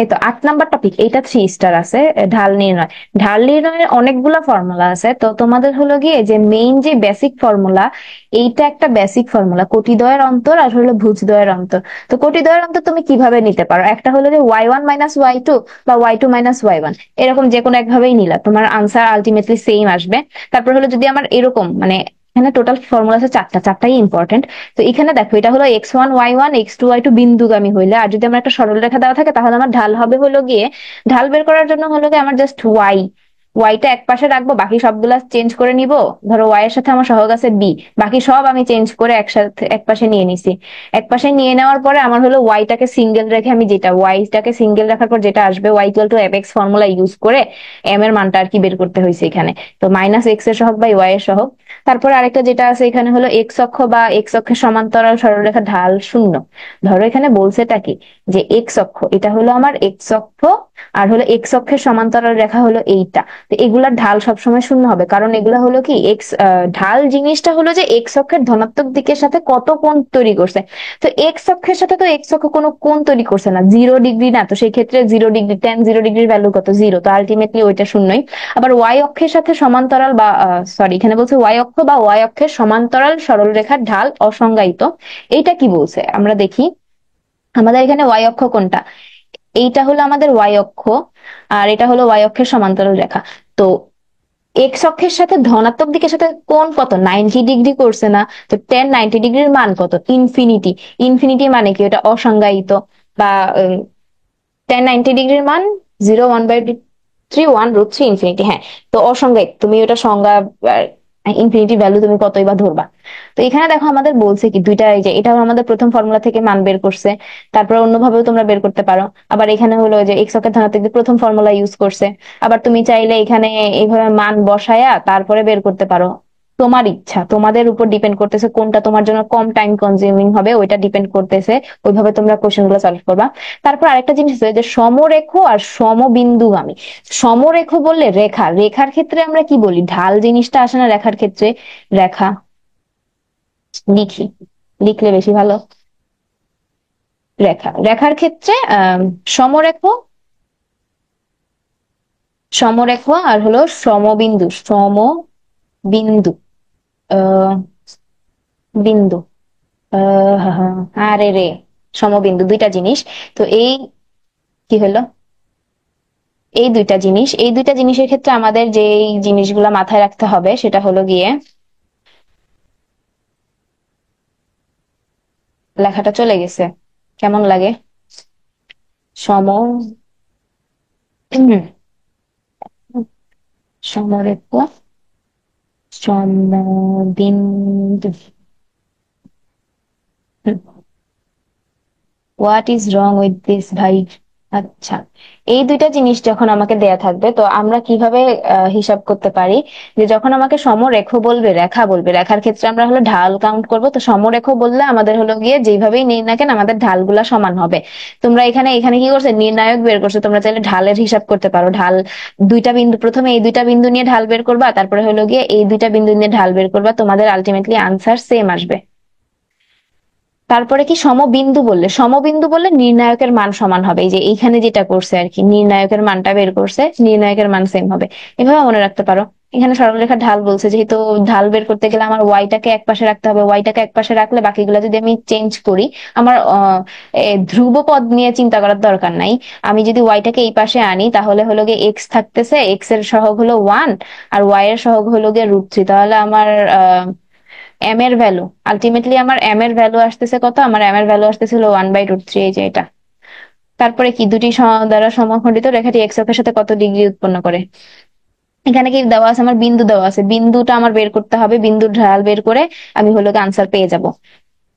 এই তো 8 নাম্বার টপিক, এইটা 3 স্টার আছে, ঢাল নির্ণয়। ঢাল নির্ণয়ের অনেকগুলা ফর্মুলা আছে। তো তোমাদের হলো গিয়ে যে মেইন যে বেসিক ফর্মুলা, এইটা একটা বেসিক ফর্মুলা, কোটিদ্বয়ের অন্তর আর হলো ভুজদ্বয়ের অন্তর। তো কোটিদ্বয়ের অন্তর তুমি কিভাবে নিতে পারো, একটা হলো যে y1 - y2 বা y2 - y1, এরকম যে কোনো একভাবেই নিলা, তোমার আনসার আলটিমেটলি সেম আসবে। তারপর হলো যদি আমার এরকম মানে এখানে টোটাল ফর্মুলা আছে চারটা, চারটাই ইম্পর্টেন্ট। তো এখানে দেখো, এটা হলো x1 y1 x2 y2 বিন্দুগামী হইলে, আর যদি আমার একটা সরলরেখা দেওয়া থাকে তাহলে আমার ঢাল হবে হলো গিয়ে, ঢাল বের করার জন্য হলো গিয়ে আমার জাস্ট ওয়াইটা এক পাশে রাখবো, বাকি সবগুলা চেঞ্জ করে নিব। ধরো ওয়াই এর সাথে আমার সহগ আছে বি, বাকি সব আমি চেঞ্জ করে একসাথে এক পাশে নিয়ে নিছি। এক পাশে নিয়ে নেওয়ার পরে আমার হলো ওয়াইটাকে সিঙ্গেল রেখে আমি যেটা ওয়াইটাকে সিঙ্গেল রাখার পর যেটা আসবে, y = ফর্মুলা ইউজ করে এম এর মানটা আর কি বের করতে হয়েছে এখানে। তো -x এর সহগ বাই ওয়াই এর সহগ। তারপরে আরেকটা যেটা আছে এখানে হলো এক্স অক্ষ বা এক্স অক্ষের সমান্তরাল সরলরেখা ঢাল 0। ধরো এখানে বলছেটা কি, যে এক্স অক্ষ, এটা হলো আমার এক্স অক্ষ, আর হলো এক্স অক্ষের সমান্তরাল রেখা হলো এইটা। তো এগুলার ঢাল সবসময় 0 হবে, কারণ এগুলা হলো কি ঢাল জিনিসটা হলো যে এক্স অক্ষের ধনাত্মক দিকের সাথে কত কোণ তৈরি করছে। তো এক্স অক্ষের সাথে তো এক্স অক্ষ কোনো কোণ তৈরি করছে না, 0 ডিগ্রি না। তো সেই ক্ষেত্রে 0 ডিগ্রি, tan 0 ডিগ্রির ভ্যালু কত, 0। তো আলটিমেটলি ওইটা শূন্যই। আবার ওয়াই অক্ষের সাথে সমান্তরাল বা সরি, এখানে বলছে ওয়াই অক্ষ বা ওয়াই অক্ষের সমান্তরাল সরলরেখার ঢাল অসংজ্ঞায়িত। এইটা কি বলছে আমরা দেখি, আমাদের এখানে ওয়াই অক্ষ কোনটা, এইটা হলো আমাদের ওয়াই অক্ষ, আর এটা হলো ওয়াই অক্ষের সমান্তরাল রেখা। তো এক্স অক্ষের সাথে ধনাত্মক দিকের সাথে কোণ কত, 90 ডিগ্রি করছে না? তো 10 90 ডিগ্রির মান কত? ইনফিনিটি। ইনফিনিটি মানে কি? ওটা অসংজ্ঞায়িত, বা 10 90 ডিগ্রির মান 0 1/3 ইনফিনিটি। হ্যাঁ, তো অসংজ্ঞায়িত, তুমি ওটা সংজ্ঞা ইনফিনিটি ভ্যালু তুমি কতই বা ধরবা। তো এখানে দেখো আমাদের বলছে কি দুইটা, এই যে এটা আমাদের প্রথম ফর্মুলা থেকে মান বের করছে, তারপর অন্যভাবেও তোমরা বের করতে পারো। আবার এখানে হলো যে এক্স অক্ষের ধনাত্মক দিক প্রথম ফর্মুলা ইউজ করছে। আবার তুমি চাইলে এখানে এইভাবে মান বসায়া তারপরে বের করতে পারো। তোমার ইচ্ছা, তোমাদের উপর ডিপেন্ড করতেছে কোনটা তোমার জন্য কম টাইম কনজিউমিং হবে, ওইটা ডিপেন্ড করতেছে। ওইভাবে তোমরা কোশ্চেন গুলো সলভ করবা। তারপর আরেকটা জিনিস আছে যে সমরেখ আর সমবিন্দুগামী। সমরেখ বললে রেখা, রেখার ক্ষেত্রে আমরা কি বলি? ঢাল জিনিসটা আসে না রেখার ক্ষেত্রে? রেখা লিখি, লিখলে বেশি ভালো। রেখা, রেখার ক্ষেত্রে সমরেখ, সমরেখ আর হলো সমবিন্দু, সমবিন্দু, আহ বিন্দু, আরে রে, সমবিন্দু দুইটা জিনিস। তো এই কি হলো, এই দুইটা জিনিসের ক্ষেত্রে আমাদের যে জিনিসগুলা মাথায় রাখতে হবে সেটা হলো গিয়ে, লেখাটা চলে গেছে, কেমন লাগে? সম হুম, সমরেখ, সমবিন্দু। What is wrong with this ভাই? আচ্ছা, এই দুইটা জিনিস যখন আমাকে দেয়া থাকবে, তো আমরা কিভাবে হিসাব করতে পারি? যে যখন আমাকে সমরেখ বলবে, রেখা বলবে, রেখার ক্ষেত্রে আমরা হলো ঢাল কাউন্ট করব। তো সমরেখ বললে আমাদের হলো গিয়ে যেভাবেই নিই না কেন আমাদের ঢালগুলা সমান হবে। তোমরা এখানে এখানে কি করছে, নির্ণায়ক বের করছে, তোমরা চাইলে ঢালের হিসাব করতে পারো। ঢাল দুইটা বিন্দু, প্রথমে এই দুইটা বিন্দু নিয়ে ঢাল বের করবা, তারপরে হলো গিয়ে এই দুইটা বিন্দু নিয়ে ঢাল বের করবা, তোমাদের আলটিমেটলি আনসার সেম আসবে। তারপরে কি সমবিন্দু বললে, সমবিন্দু বললে নির্ণায়কের মান সমান হবে, এই যে এইখানে যেটা করছে আর কি, নির্ণায়কের মানটা বের করছে, নির্ণায়কের মান সেম হবে। এভাবে মনে রাখতে পারো। এখানে সরলরেখার ঢাল বলছে, যেহেতু ঢাল বের করতে গেলে আমার ওয়াইটাকে এক পাশে রাখতে হবে, ওয়াইটাকে এক পাশে রাখলে বাকিগুলো যদি আমি চেঞ্জ করি, আমার ধ্রুব পদ নিয়ে চিন্তা করার দরকার নাই। আমি যদি ওয়াইটাকে এই পাশে আনি তাহলে হলো গিয়ে এক্স থাকতেছে, এক্স এর সহগ হলো 1, আর ওয়াই এর সহগ হলো গিয়ে √3। তাহলে আমার এম এর ভ্যালু, আলটিমেটলি আমার এম এর ভ্যালু আসতেছে কত? আমার এম এর ভ্যালু আসতেছিল 1/√3, এই যে এটা। তারপরে কি, দুটি দ্বারা সমখণ্ডিত রেখাটি এক্স অক্ষের সাথে কত ডিগ্রি উৎপন্ন করে? এখানে কি দেওয়া আছে? আমার বিন্দু দেওয়া আছে, বিন্দুটা আমার বের করতে হবে, বিন্দুর ঢাল বের করে আমি হলো আনসার পেয়ে যাব।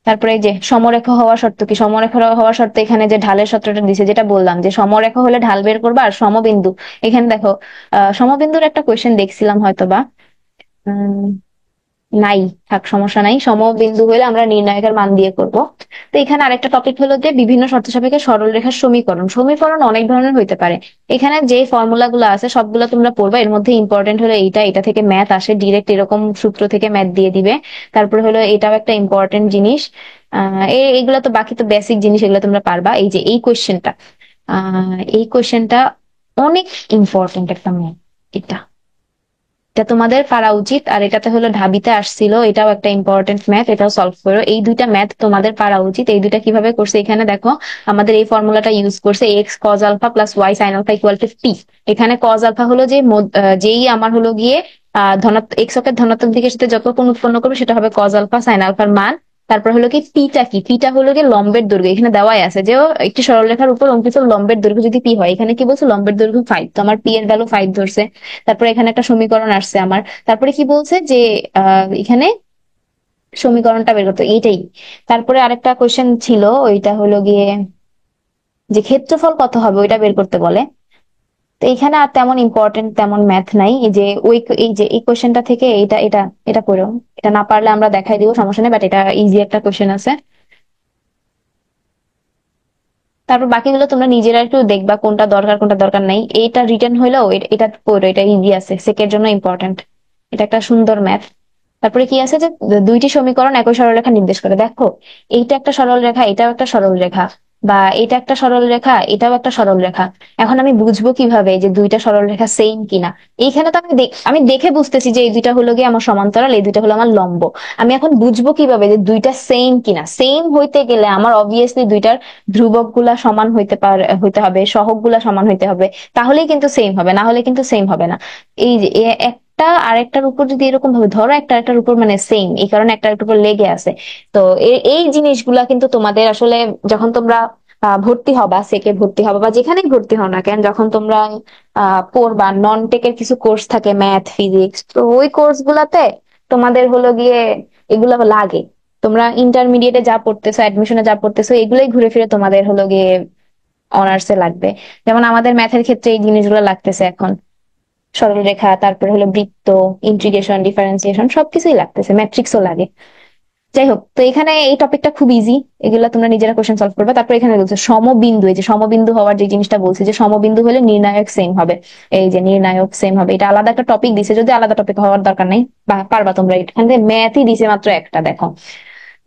তারপরে এই যে সমরেখা হওয়া শর্ত কি, সমরেখা হওয়া শর্ত এখানে যে ঢালের সূত্রটা দিছে, যেটা বললাম যে সমরেখা হলে ঢাল বের করবা, আর সমবিন্দু, এখানে দেখো সমবিন্দুর একটা কোয়েশ্চেন দেখছিলাম হয়তোবা, নাই, থাক সমস্যা নাই, সমবিন্দু হলে আমরা নির্ণায়কের মান দিয়ে করব। তো এখানে আরেকটা টপিক হলো যে বিভিন্ন শর্ত সাপেক্ষে সরলরেখার সমীকরণ। সমীকরণ অনেক ধরনের হইতে পারে। এখানে যে ফর্মুলা গুলো আছে সবগুলো তোমরা পড়বা, এর মধ্যে ইম্পর্টেন্ট হলো এইটা, এটা থেকে ম্যাথ আসে ডিরেক্ট, এরকম সূত্র থেকে ম্যাথ দিয়ে দিবে। তারপরে হলো এটাও একটা ইম্পর্টেন্ট জিনিস। এইগুলা তো বাকি তো বেসিক জিনিস, এগুলো তোমরা পারবা। এই যে এই কোয়েশ্চেনটা, এই কোয়েশ্চেনটা অনেক ইম্পর্টেন্ট একটা ম্যাথ, এটা, এটা তোমাদের পারা উচিত। আর এটাতে হলো ঢাবিতে আসছিল, এটাও একটা ইম্পর্টেন্ট ম্যাথ, এটাও সলভ করো। এই দুইটা ম্যাথ তোমাদের পারা উচিত। এই দুইটা কিভাবে করছে এখানে দেখো, আমাদের এই ফর্মুলাটা ইউজ করছে, x cos alpha plus y sine alpha equal to p. এখানে কজ আলফা হলো যে যেই আমার হলো গিয়ে ধনাত্মক এক্স অক্ষের ধনাত্মক দিকের সাথে যত কোণ উৎপন্ন করবে সেটা হবে কজ আলফা সাইন আলফার মান। তারপর হলো কি পিটা, কি পিটা হলো গিয়ে লম্বের দৈর্ঘ্য, এখানে দেওয়াই আছে যে একটি সরলরেখার উপর অঙ্কিত লম্বের দৈর্ঘ্য যদি পি হয়, এখানে কি বলছে লম্বের দৈর্ঘ্য 5, তো আমার পি এর ভ্যালু 5 ধরছে। তারপরে এখানে একটা সমীকরণ আসছে আমার। তারপরে কি বলছে যে এখানে সমীকরণটা বের করতে, এইটাই। তারপরে আরেকটা কোশ্চেন ছিল, ওইটা হলো গিয়ে যে ক্ষেত্রফল কত হবে ওইটা বের করতে বলে। তো এখানে আর তেমন ইম্পর্টেন্ট তেমন ম্যাথ নাই, এই যে ওই এই যে এই কোশ্চেনটা থেকে এটা এটা এটা পড়ো। এটা না পারলে আমরা দেখাই দিব, সমস্যা নেই, বাট এটা ইজি একটা কোশ্চেন আছে। তারপর বাকিগুলো তোমরা নিজেরা একটু দেখবা কোনটা দরকার কোনটা দরকার নাই। এইটা রিটেন হইলেও এটা পড়ো, এটা ইজি আছে, সেকের জন্য ইম্পর্টেন্ট। এটা একটা সুন্দর ম্যাথ। তারপরে কি আছে যে দুইটি সমীকরণ একই সরলরেখা নির্দেশ করে, দেখো এইটা একটা সরল রেখা, এটাও একটা সরল রেখা। বা এটা একটা সরল রেখা, এটাও একটা সরল রেখা। এখন আমি বুঝবো কিভাবে যে দুইটা সরল রেখা সেম কিনা? এইখানে তো আমি দেখে বুঝতেছি যে এই দুইটা হলো গিয়ে আমার সমান্তরাল, এই দুইটা হলো আমার লম্ব। আমি এখন বুঝবো কিভাবে যে দুইটা সেম কিনা? সেম হইতে গেলে আমার অবভিয়াসলি দুইটার ধ্রুবক গুলা সমান হইতে হবে, সহগ গুলা সমান হইতে হবে, তাহলেই কিন্তু সেম হবে, না হলে কিন্তু সেম হবে না। এই যে একটা আরেকটার উপর যদি এরকম ভাবে ধরো, একটা আরেকটার উপর মানে সেম, এই কারণে একটা আরেকটার উপর লেগে আছে। তো এই জিনিসগুলা কিন্তু তোমাদের আসলে যখন তোমরা ভর্তি হবা, সেকে ভর্তি হবা বা যেখানেই ভর্তি হও না কেন, যখন তোমরা পড়বা, নন টেকের কিছু কোর্স থাকে, ম্যাথ, ফিজিক্স, তো ওই কোর্স গুলাতে তোমাদের হলো গিয়ে এগুলো লাগে। তোমরা ইন্টারমিডিয়েটে যা পড়তেছো, অ্যাডমিশনে যা পড়তেছো, এগুলোই ঘুরে ফিরে তোমাদের হলো গিয়ে অনার্সে লাগবে। যেমন আমাদের ম্যাথের ক্ষেত্রে এই জিনিসগুলো লাগতেছে এখন, সরলরেখা, তারপরে হলো বৃত্ত, ইন্টিগ্রেশন, ডিফারেন্সিয়েশন, সবকিছুই লাগতেছে, ম্যাট্রিক্সও লাগে। যাই হোক, তো এখানে এই টপিকটা খুব ইজি, এগুলা তোমরা নিজেরা কোশ্চেন সলভ করবে। তারপর এখানে বলছে সমবিন্দু, এই যে সমবিন্দু হওয়ার যে জিনিসটা বলছে, যে সমবিন্দু হলে নির্ণায়ক সেম হবে। এই যে নির্ণায়ক সেম হবে, এটা আলাদা একটা টপিক দিছে, যদি আলাদা টপিক হওয়ার দরকার নেই, বা পারবা তোমরা। এখান থেকে ম্যাথই দিছে মাত্র একটা, দেখো।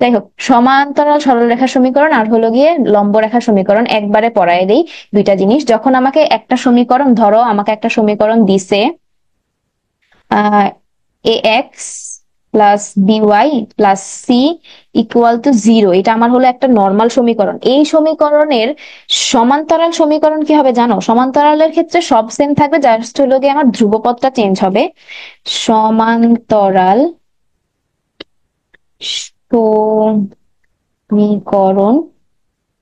যাই হোক, সমান্তরাল সরলরেখা সমীকরণ আর হলো গিয়ে লম্ব রেখা সমীকরণ একবারে পড়ায় দেই। দুইটা জিনিস, যখন আমাকে একটা সমীকরণ, ধরো আমাকে একটা সমীকরণ দিছে a x plus b y plus c equal to 0, এটা আমার হলো একটা নর্মাল সমীকরণ। এই সমীকরণের সমান্তরাল সমীকরণ কি হবে জানো? সমান্তরালের ক্ষেত্রে সব সেম থাকবে, জাস্ট হলো গিয়ে আমার ধ্রুবপদটা চেঞ্জ হবে। সমান্তরাল সমীকরণ,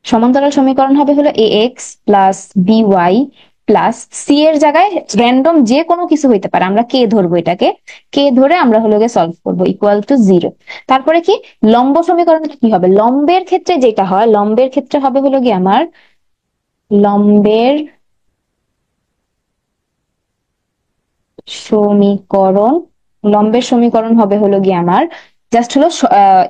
সমান্তরাল সমীকরণ হবে হলো a x plus b y plus c এর জায়গায় র্যান্ডম যে কোনো কিছু হইতে পারে, আমরা কে ধরবো, এটাকে কে ধরে আমরা হলো গিয়ে সলভ করবো, ইকুয়াল টু 0। তারপরে কি লম্ব সমীকরণ কি হবে? লম্বের ক্ষেত্রে যেটা হয়, লম্বের ক্ষেত্রে হবে হলো গিয়ে আমার লম্বের সমীকরণ, লম্বের সমীকরণ হবে হলো গিয়ে আমার জাস্ট হলো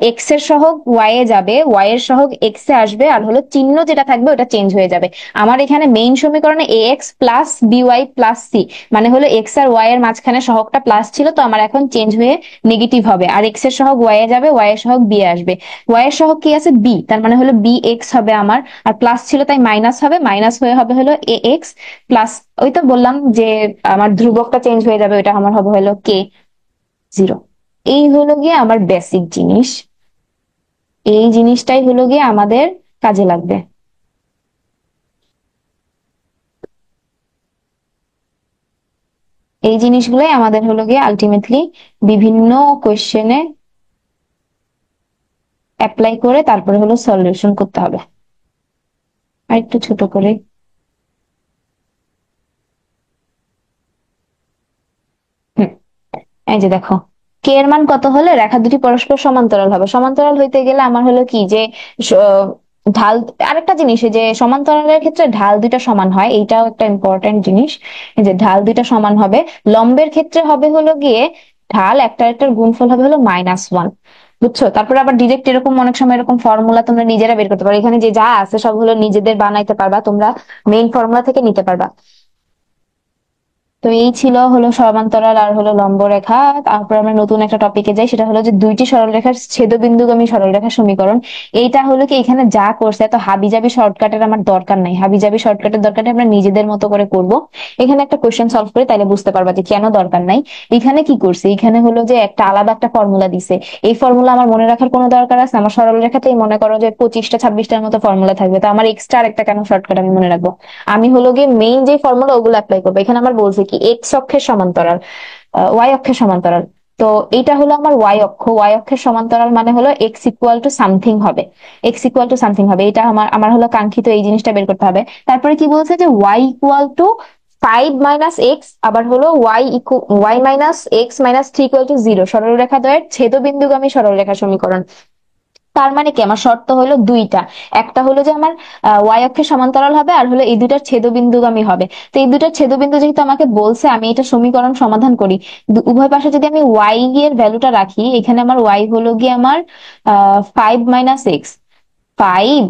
এক্স এর সহগ ওয়াই এ যাবে, ওয়াই এর সহগ এক্স এ আসবে, আর হলো চিহ্ন যেটা থাকবে ওটা চেঞ্জ হয়ে যাবে। আমার এখানে মেইন সমীকরণে a x plus b y plus c, মানে হলো এক্স আর ওয়াই এর মাঝখানে সহগটা প্লাস ছিল, তো আমার এখন চেঞ্জ হয়ে নেগেটিভ হবে, আর এক্স এর সহগ ওয়াই এ যাবে, ওয়াই এর সহগ বি এ আসবে। ওয়াই এর সহগ কি আছে? বি, তার মানে হলো বি এক্স হবে আমার, আর প্লাস ছিল তাই মাইনাস হবে, মাইনাস হয়ে হবে হলো এ এক্স প্লাস, ওই তো বললাম যে আমার ধ্রুবকটা চেঞ্জ হয়ে যাবে, ওইটা আমার হবে হলো কে 0। এই হলো গিয়ে আমার বেসিক জিনিস, এই জিনিসটাই হলো গিয়ে আমাদের কাজে লাগবে। এই জিনিসগুলোই আমাদের হলো গিয়ে আলটিমেটলি বিভিন্ন কোয়েশ্চেনে অ্যাপ্লাই করে তারপরে হলো সলিউশন করতে হবে। আর একটু ছোট করে, হুম, এই যে দেখো, কে এর মান কত হলে রেখা দুটি পরস্পর সমান্তরাল হবে? সমান্তরাল হইতে গেলে আমার হলো কি যে স- ঢাল, আরেকটা জিনিস, এই যে সমান্তরালের ক্ষেত্রে ঢাল দুইটা সমান হয়, এইটাও একটা ইম্পর্টেন্ট জিনিস। এই যে ঢাল দুইটা সমান হবে। লম্বের ক্ষেত্রে হবে হলো গিয়ে ঢাল একটা একটার গুণফল হবে হলো -1, বুঝছো? তারপরে আবার ডিরেক্ট এরকম অনেক সময় এরকম ফর্মুলা তোমরা নিজেরা বের করতে পারো, এখানে যে যা আছে সব হলো নিজেদের বানাইতে পারবা তোমরা, মেইন ফর্মুলা থেকে নিতে পারবা। তো এই ছিল হলো সমান্তরাল আর হলো লম্ব রেখা। তারপর আমরা নতুন একটা টপিকে যাই, সেটা হলো যে দুইটি সরলরেখার ছেদবিন্দুগামী সরলরেখা সমীকরণ। এইটা হলো কি, এখানে যা করছে এত হাবিজাবি শর্টকাটের আমার দরকার নাই, হাবিজাবি শর্টকাটের দরকার নেই, আমরা নিজেদের মতো করে করব। এখানে একটা কোশ্চেন সলভ করে তাইলে বুঝতে পারবা যে কেন দরকার নাই। এখানে কি করছে, এখানে হলো যে একটা আলাদা একটা ফর্মুলা দিছে। এই ফর্মুলা আমার মনে রাখার কোনো দরকার আছে? আমার সরলরেখাতেই মনে করো যে 25টা 26টার মতো ফর্মুলা থাকবে, তো আমার এক্সট্রা একটা কেন শর্টকাট আমি মনে রাখবো? আমি হলো গিয়ে মেইন যে ফর্মুলা ওগুলো অ্যাপ্লাই করবো। এখানে আমার বলছে কি এক্স অক্ষের সমান্তরাল, ওয়াই অক্ষের সমান্তরাল। তো এটা হলো আমার ওয়াই অক্ষ, ওয়াই অক্ষের সমান্তরাল মানে হলো এক্স ইকুয়াল টু সামথিং হবে, এক্স ইকুয়াল টু সামথিং হবে। এটা আমার আমার হলো কাঙ্ক্ষিত, এই জিনিসটা বের করতে হবে। তারপরে কি বলছে যে ওয়াই ইকুয়াল টু 5 - x, আবার হলো ওয়াই মাইনাস এক্স মাইনাস 3 = 0, সরলরেখা দ্বয়ের ছেদবিন্দুগামী সরলরেখা সমীকরণ। তার মানে কি, আমার শর্ত হলো দুইটা, একটা হলো যে আমার ওয়াই অক্ষের সমান্তরাল হবে, আর হলো এই দুইটার ছেদবিন্দুগামী হবে। তো এই দুইটার ছেদবিন্দু যেহেতু আমাকে বলছে, আমি এটা সমীকরণ সমাধান করি। উভয় পাশে যদি আমি ওয়াই এর ভ্যালুটা রাখি, এখানে আমার ওয়াই হলো গিয়ে আমার 5 - x, 5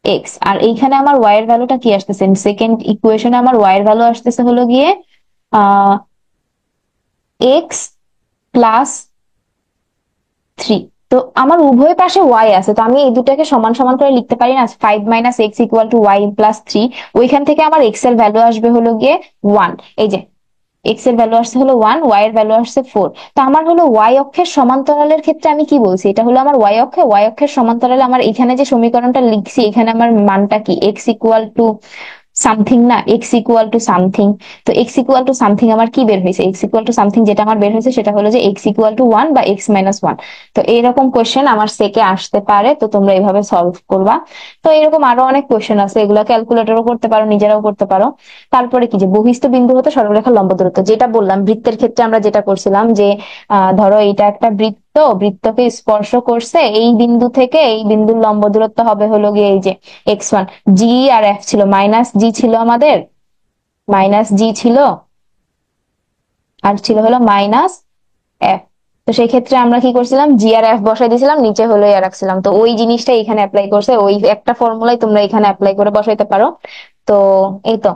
- এক্স, আর এইখানে আমার ওয়াই এর ভ্যালুটা কি আসতেছে? সেকেন্ড ইকুয়েশনে আমার ওয়াই এর ভ্যালু আসতেছে হলো গিয়ে এক্স প্লাস 3। তো আমার উভয় পাশে ওয়াই আছে, তো আমি এই দুটাকে সমান সমান করে লিখতে পারি না, 5 - x = y+3। ওইখান থেকে আমার এক্স এর ভ্যালু আসবে হলো গিয়ে 1। এই যে এক্স এর ভ্যালু আসছে হলো 1, ওয়াই এর ভ্যালু আসছে 4। তো আমার হলো ওয়াই অক্ষের সমান্তরালের ক্ষেত্রে আমি কি বলছি, এটা হলো আমার ওয়াই অক্ষের সমান্তরালে আমার এখানে যে সমীকরণটা লিখছি এখানে আমার মানটা কি, x = সামথিং না, x = সামথিং। তো x = সামথিং আমার কি বের হয়েছে, x = সামথিং যেটা আমার বের হয়েছে সেটা হলো যে x = 1 বা x - 1। তো এইরকম কোয়েশ্চেন আমার সেকে আসতে পারে, তো তোমরা এইভাবে সলভ করবা। তো এরকম আরো অনেক কোয়েশ্চেন আছে, এগুলো ক্যালকুলেটরও করতে পারো, নিজেরাও করতে পারো। তারপরে কি যে বহিস্থ বিন্দু হতে সরলরেখার লম্ব দূরত্ব, যেটা বললাম বৃত্তের ক্ষেত্রে আমরা যেটা করছিলাম যে ধরো এটা একটা বৃত্ত, বৃত্তকে স্পর্শ করছে, এই বিন্দু থেকে এই বিন্দুর লম্ব দূরত্ব হবে হলো গিয়ে এই যে x1। জি আর এফ ছিল, -g ছিল আমাদের, -g ছিল, আর ছিল হলো -f। তো সেই ক্ষেত্রে আমরা কি করছিলাম, জি আর এফ বসাই দিয়েছিলাম, নিচে হলো ইয়া রাখছিলাম। তো ওই জিনিসটা এখানে অ্যাপ্লাই করছে, ওই একটা ফর্মুলাই তোমরা এখানে অ্যাপ্লাই করে বসাইতে পারো। তো এই তো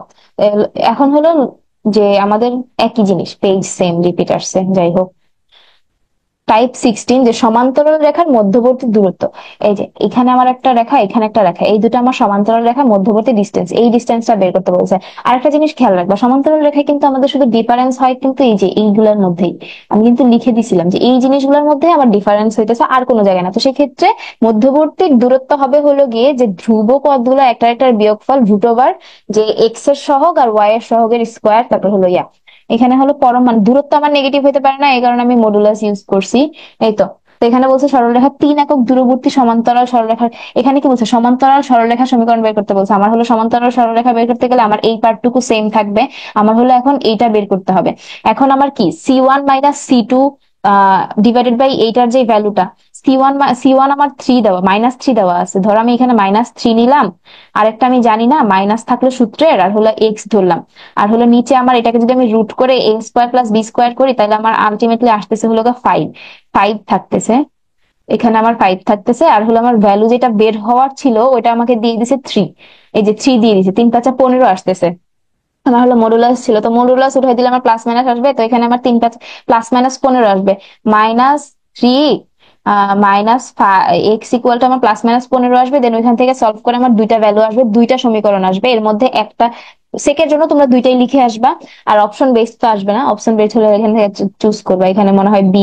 এখন হলো যে আমাদের একই জিনিস, পেজ সেম রিপিট আসছে, যাই হোক। টাইপ 16, যে সমান্তরাল রেখার মধ্যবর্তী দূরত্ব। এই যে এখানে আমার একটা রেখা, এখানে একটা রেখা, এই দুটো আমার সমান্তরাল রেখার মধ্যবর্তী ডিস্টেন্স, এই ডিস্টেন্সটা বের করতে বলছে। আর একটা জিনিস খেয়াল রাখবা, সমান্তরাল রেখায় কিন্তু আমাদের শুধু ডিফারেন্স হয় কিন্তু এই যে এইগুলোর মধ্যেই। আমি কিন্তু লিখে দিছিলাম যে এই জিনিসগুলোর মধ্যে আমার ডিফারেন্স হইতেছে, আর কোনো জায়গায় না। তো সেক্ষেত্রে মধ্যবর্তী দূরত্ব হবে হলো গিয়ে যে ধ্রুব পদগুলো একটা একটার বিয়োগফল √ যে এক্স এর সহগ আর ওয়াই এর সহগের স্কোয়ার, তারপর হলো ইয়া। এখানে হলো পরম মান, দূরত্ব আমার নেগেটিভ হতে পারে না, এই কারণে আমি মডুলাস ইউজ করছি। এই তো। তো এখানে বলছে সরলরেখা 3 একক দূরবর্তী সমান্তরাল সরলরেখার, এখানে কি বলছে, সমান্তরাল সরলরেখা সমীকরণ বের করতে বলছে। আমার হলো সমান্তরাল সরলরেখা বের করতে গেলে আমার এই পার্টটুকু সেম থাকবে, আমার হলো এখন এইটা বের করতে হবে। এখন আমার কি C1 - C2 /8 যে ভ্যালুটা, সি ওয়ান আমার 3 দেওয়া, -3 দেওয়া আছে, ধরো আমি এখানে -3 নিলাম। আরেকটা আমি জানি না, মাইনাস থাকলো সূত্রের, আর হলো এক্স ধরলাম। আর হলো নিচে আমার এটাকে যদি আমি রুট করে a² + b² করি, তাহলে আমার আলটিমেটলি আসতেছে হলো 5। 5 থাকতেছে, এখানে আমার 5 থাকতেছে। আর হলো আমার ভ্যালু যেটা বের হওয়ার ছিল ওটা আমাকে দিয়ে দিছে 3। এই যে 3 দিয়ে দিছে, 3 × 5 = 15 আসতেছে। আমার হলো মডুলাস ছিল, তো মডুলাস উঠাই দিলে আমার প্লাস মাইনাস আসবে, তো এখানে আমার 3 + 5 +- 15 আসবে। -3 -x = আমার +- 15 আসবে। দেন ওইখান থেকে সলভ করে আমার দুইটা ভ্যালু আসবে, দুইটা সমীকরণ আসবে, এর মধ্যে একটা সেকের জন্য তোমরা দুইটাই লিখে আসবা। আর অপশন বেসড তো আসবে না, অপশন বেসড হলে এখান থেকে চুজ করবা, এখানে মনে হয় ডি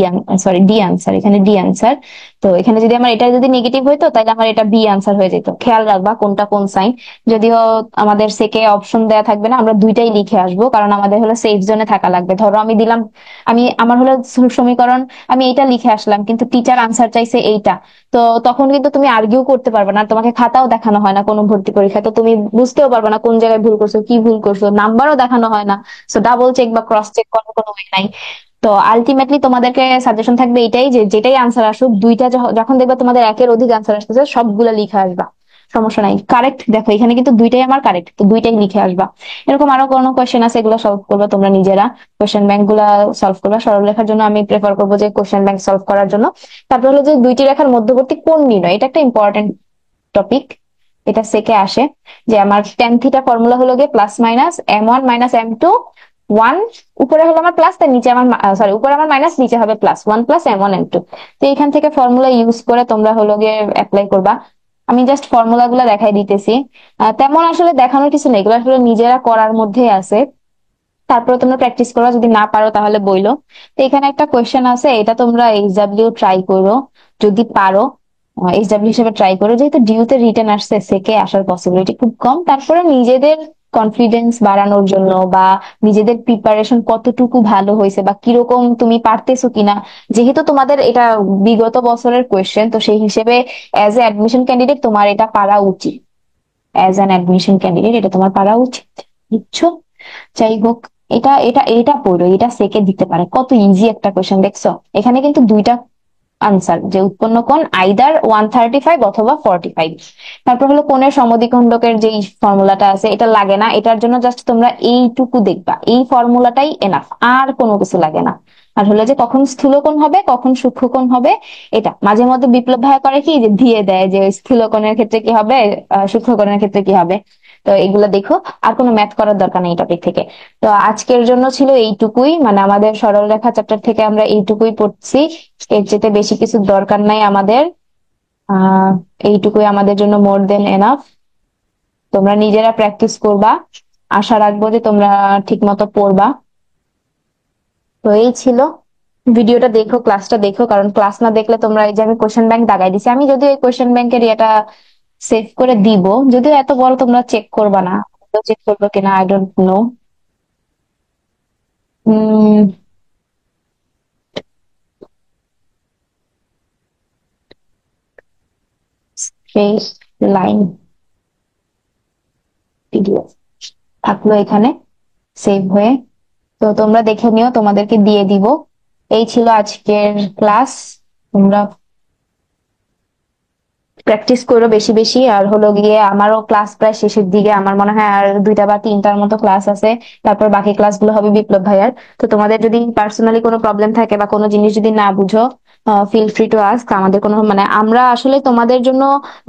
আনসার, এখানে ডি আনসার। তো এখানে যদি আমার এটা যদি নেগেটিভ হইতো তাহলে আমার এটা বি আনসার হয়ে যেত। খেয়াল রাখবা কোনটা কোন সাইন। যদিও আমাদের সেকে অপশন দেয়া থাকবে না, আমরা দুইটাই লিখে আসবো, কারণ আমাদের হলো সেফ জোনে থাকা লাগবে। ধরো আমি দিলাম, আমার হলো সমীকরণ, আমি এইটা লিখে আসলাম, কিন্তু টিচার আনসার চাইছে এইটা। তো তখন কিন্তু তুমি আর্গিউ করতে পারবে না, তোমাকে খাতাও দেখানো হয় না কোনো ভর্তি পরীক্ষা, তো তুমি বুঝতেও পারবে না কোন জায়গায় ভুল করছো, কি ভুল করছো, নাম্বারও দেখানো হয় না। সো ডাবল চেক বা ক্রস চেক করার কোনো ওয়ে নাই। তো আলটিমেটলি তোমাদেরকে সাজেশন থাকবে এটাই, যে যেটাই আনসার আসুক, দুইটা যখন দেখবে তোমাদের একের অধিক আনসার আসতেছে, সবগুলা লিখে আসবা, সমস্যা নাই। কারেক্ট দেখো এখানে কিন্তু দুইটাই আমার কারেক্ট, তো দুইটাই লিখে আসবা। এরকম আরো কোনো কোয়েশ্চেন আছে, এগুলো সলভ করবে তোমরা নিজেরা, কোয়েশ্চেন ব্যাংক গুলা সলভ করবা। সরলরেখার জন্য আমি প্রেফার করবো যে কোয়েশ্চেন ব্যাংক সলভ করার জন্য। তারপর হলো যে দুইটি রেখার মধ্যবর্তী কোণ নির্ণয়, এটা একটা ইম্পর্টেন্ট টপিক, এটা সেকে আসে। যে আমার টেন থিটা ফর্মুলা হলো গিয়ে +- M1 - M2 1, উপরে হলো আমার প্লাস, তার নিচে আমার সরি, উপরে আমার মাইনাস, নিচে হবে প্লাস, 1 + M1 M2। তো এখান থেকে ফর্মুলা ইউজ করে তোমরা হলো গিয়ে অ্যাপ্লাই করবা। আমি জাস্ট ফর্মুলা গুলা দেখাই দিতেছি, তেমন আসলে দেখানোর কিছু নেই, এগুলো আসলে নিজেরা করার মধ্যে আছে। তারপরে তোমরা প্র্যাকটিস করো, যদি না পারো তাহলে বইলো। তো এখানে একটা কোয়েশ্চেন আছে, এটা তোমরা এইচডব্লিউ ট্রাই করো যদি পারো, এইচডব্লিউ হিসেবে ট্রাই করো, যেহেতু ডিউতে রিটেন আসছে, সেকে আসার পসিবিলিটি খুব কম। তারপরে নিজেদের কনফিডেন্স বাড়ানোর জন্য বা নিজেদের প্রিপারেশন কতটুকু ভালো হয়েছে বা কিরকম তুমি পারতেছো কিনা, যেহেতু তোমাদের এটা বিগত বছরের কোয়েশ্চেন, তো সেই হিসেবে অ্যাজ এ অ্যাডমিশন ক্যান্ডিডেট তোমার এটা পারা উচিত, অ্যাজ অ্যান অ্যাডমিশন ক্যান্ডিডেট এটা তোমার পারা উচিত, বুঝছো? যাই হোক, এটা এটা এটা পড়ো, এটা সেকে দিতে পারে, কত ইজি একটা কোয়েশ্চেন দেখছো। এখানে কিন্তু দুইটা আনসার, যে উৎপন্ন কোণ আইদার 135 অথবা 45। তারপর হলো কোণের সমদ্বিখণ্ডকের যে ফর্মুলাটা আছে, এটা লাগে না, এটার জন্য জাস্ট তোমরা এইটুকু দেখবা, এই ফর্মুলাটাই এনাফ, আর কোনো কিছু লাগে না। আর হলো যে কখন স্থূলকোণ হবে কখন সূক্ষ্মকোণ হবে, এটা মাঝে মধ্যে বিপ্লব ভাইয়া করে কি, যে দিয়ে দেয় যে স্থূলকোণের ক্ষেত্রে কি হবে, সূক্ষ্মকোণের ক্ষেত্রে কি হবে। তো এগুলো দেখো, আর কোনো ম্যাথ করার দরকার নেই টপিক থেকে। তো আজকের জন্য ছিল এইটুকুই, মানে আমাদের সরল রেখা চ্যাপ্টার থেকে আমরা এইটুকুই পড়ছি, এর চেয়ে বেশি কিছু দরকার নাই আমাদের। আহ এইটুকুই আমাদের জন্য মোর দেন এনাফ। তোমরা নিজেরা প্র্যাকটিস করবা, আশা রাখবো যে তোমরা ঠিক মতো পড়বা। তো এই ছিল, ভিডিওটা দেখো, ক্লাসটা দেখো, কারণ ক্লাস না দেখলে তোমরা, এই যে আমি কোশ্চেন ব্যাংক দাগাই দিছি, আমি যদিও এই কোশ্চেন ব্যাংকের ইয়েটা সেভ করে দিব, যদিও এত বড় তোমরা চেক করবা না, চেক করবো কিনা আই ডোন্ট নো। সেই লাইন পিডিএফ থাকলো এখানে সেভ হয়ে, তো তোমরা দেখে নিও, তোমাদেরকে দিয়ে দিব। এই ছিল আজকের ক্লাস। তোমরা প্র্যাকটিস করো বেশি বেশি, আর হলো গিয়ে আমারও ক্লাস প্রায় শেষের দিকে, আমার মনে হয় আর 2টা বা 3টার মতো ক্লাস আছে, তারপর বাকি ক্লাসগুলো হবে বিপ্লব ভাইয়ার। তো তোমাদের যদি পার্সোনালি কোনো প্রবলেম থাকে বা কোনো জিনিস যদি না বুঝো, ফিল ফ্রি টু আস্ক। আমাদের কোনো, মানে আমরা আসলে তোমাদের জন্য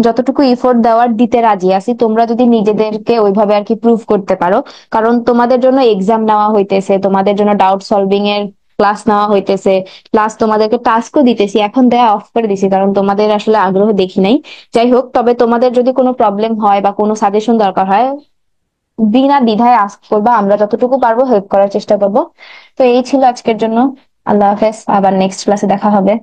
যতটুকু ইফোর্ট দেওয়ার দিতে রাজি আছি, তোমরা যদি নিজেদেরকে ওইভাবে আর কি প্রুভ করতে পারো। কারণ তোমাদের জন্য এক্সাম নেওয়া হইতেছে, তোমাদের জন্য ডাউট সলভিং এর ক্লাস নেওয়া হইতেছে, প্লাস তোমাদেরকে টাস্কও দিতেছি, এখন দেয়া অফ করে দিছি কারণ তোমাদের আসলে আগ্রহ দেখি নাই। যাই হোক, তবে তোমাদের যদি কোনো প্রবলেম হয় বা কোনো সাজেশন দরকার হয়, বিনা দ্বিধায় আস্ক করবা, আমরা যতটুকু পারবো হেল্প করার চেষ্টা করবো। তো এই ছিল আজকের জন্য। আল্লাহ হাফেজ, আবার নেক্সট ক্লাসে দেখা হবে।